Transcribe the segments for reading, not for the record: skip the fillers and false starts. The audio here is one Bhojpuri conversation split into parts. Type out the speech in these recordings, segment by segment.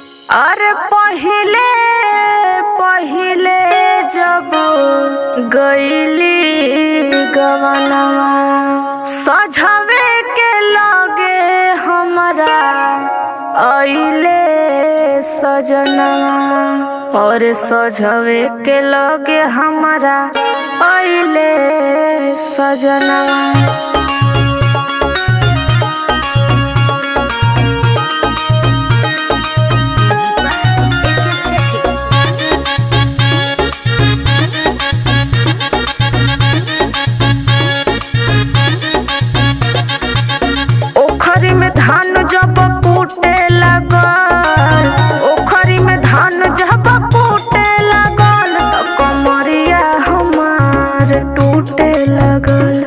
अरे पहिले पहिले जब गईली गवनवा सजवे के लगे हमरा आइले सजनवा और सजवे के लगे हमरा आइले सजनवा। ओखरी में धान जब कूटे लगल, ओखरी में धान जब कूटे लगल तो कमरिया हमार टूटे लगल।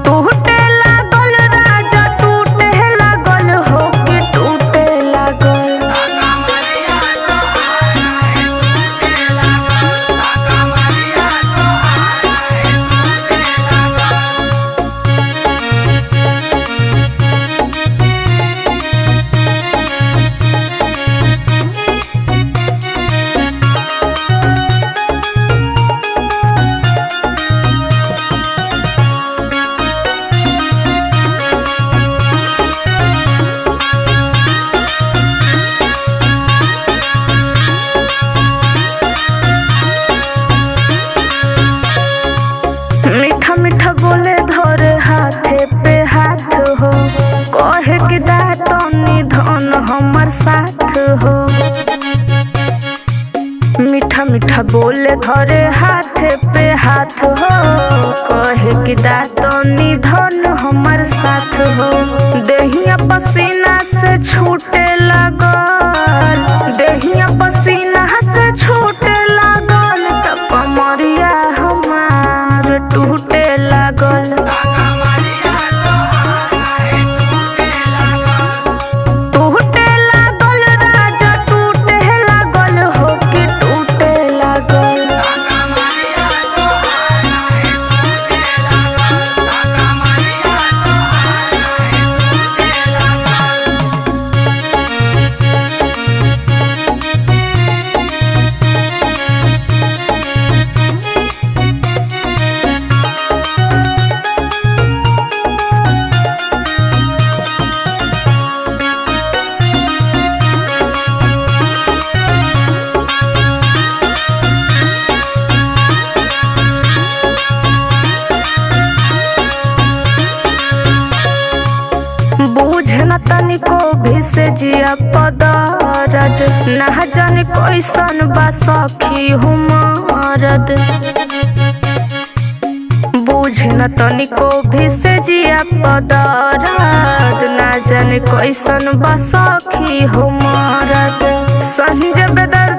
टूटे लगल राजा टूटे लगल हो के टूटे लगल। मीठा मीठा बोले धरे हाथे पे हाथ हो, कहे कि दातनी धन हमर साथ हो। मीठा मीठा बोले धरे हाथे पे हाथ हो, कहे कि दातनी धन हमर साथ हो। देहिया पसीना से छूटे लगल, देहिया पसीना से छूटे लगल त कमरिया हमार टूटे लागल। टूटे लागल राजा टूटे लागल हो के टूटे लागल। बुझ न तनिको भी से जिया पदरद, ना जाने कैसन बा सखी हुमरद। बुझ न तनिको भी से जिया पदरद, ना जाने कैसन बा सखी हुमरद। संजय बेदर